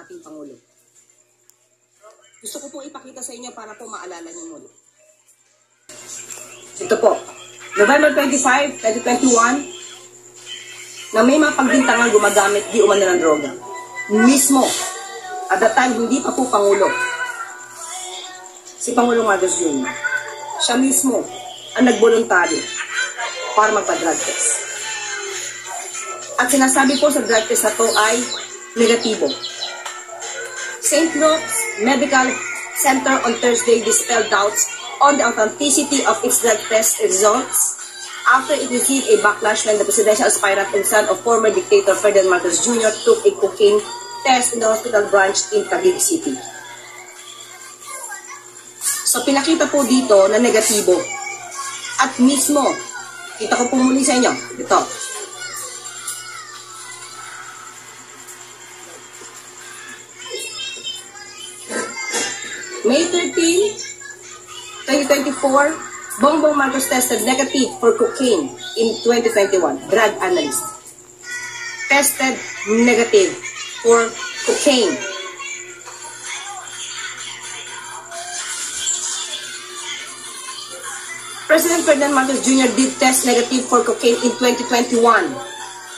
ating Pangulo. Gusto ko pong ipakita sa inyo para po maalala niyo muli. Ito po, November 25, 2021, na may mga pagbintangan gumagamit di umano ng droga. Mismo, at that time, hindi pa po Pangulo, si Pangulong Marcos Jr. Siya mismo ang nagboluntaryo para magpa-drug test. At sinasabi po sa drug test na to ay negatibo. St. Luke's Medical Center on Thursday dispelled doubts on the authenticity of its drug test results after it received a backlash when the presidential aspirant and son of former dictator Ferdinand Marcos Jr. took a cocaine test in the hospital branch in Taguig City. So pinakita po dito na negatibo. At mismo, kita ko po muli sa inyo, ito. May 13, 2024, Bongbong Marcos tested negative for cocaine in 2021. Drug analyst tested negative for cocaine. President Ferdinand Marcos Jr. did test negative for cocaine in 2021.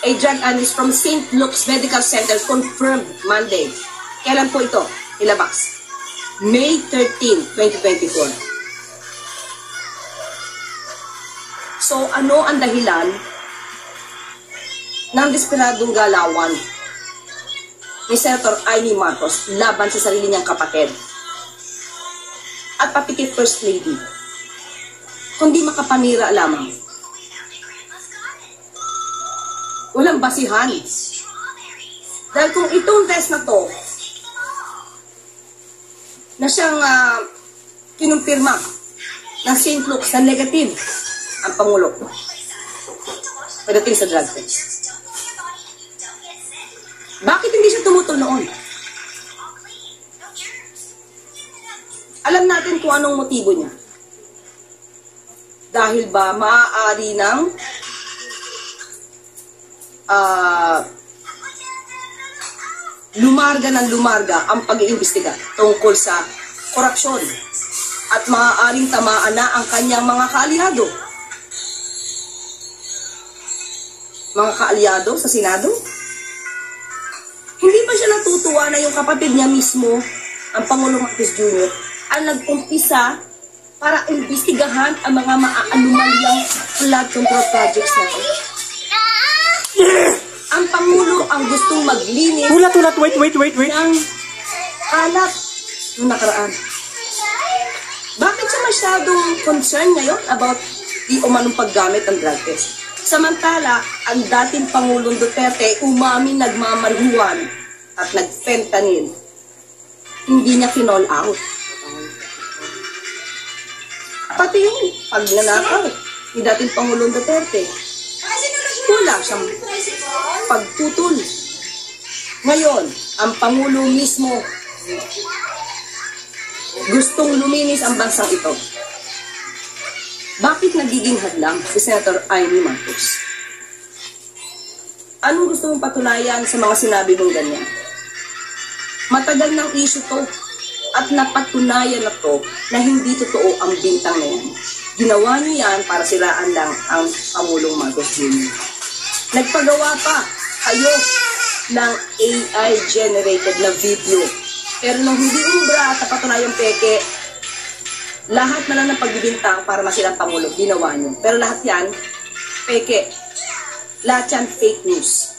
A drug analyst from St. Luke's Medical Center confirmed Monday. Kailan po ito ilabas? May 13, 2024. So, ano ang dahilan ng desperadong galawan ni Senator Amy Marcos laban sa sarili niyang kapatid at pati kay First Lady, kundi makapanira lamang? Walang basihan. Dahil kung itong test na to na siyang kinumpirma ng St. Luke's na negative ang Pangulo pagdating sa drug test, bakit hindi siya tumutol noon? Alam natin kung anong motibo niya. Dahil ba maaari ng lumarga ang pag-iimbestiga tungkol sa korupsyon at maaaring tamaan na ang kanyang mga kaalyado. Mga kaalyado sa Senado? Hindi pa siya natutuwa na yung kapatid niya mismo, ang Pangulong Marcos Jr., ang nag-umpisa para imbestigahan ang mga maaanumalyang flood control projects na ito. Ang Pangulo ang gustong maglinis Ulat, wait. ng kalat noong nakaraan. Bakit siya masyadong concerned ngayon about di umanong paggamit ng drug test? Samantala, ang dating Pangulong Duterte umamin nagmamarihuan at nag-fentanyl. Hindi niya kinall out. Pati yung pagnanakaw ni dating Pangulong Duterte, wala siyang pagtutol. Ngayon, ang Pangulo mismo gustong luminis ang bansang ito. Bakit nagiging hadlang si Senator Amy Marcos? Anong gusto mong patunayan sa mga sinabi mong ganyan? Matagal ng issue to at napatunayan na to na hindi totoo ang bintang na yan. Ginawa niyo yan para siraan lang ang Pangulong Marcos Jr. Nagpagawa pa kayo ng AI-generated na video. Pero nung hindi ubra at napatunayang peke, lahat na lang ng pagbibintang para masilang Pangulo, ginawa niyo. Pero lahat yan, peke. Lahat yan, fake news.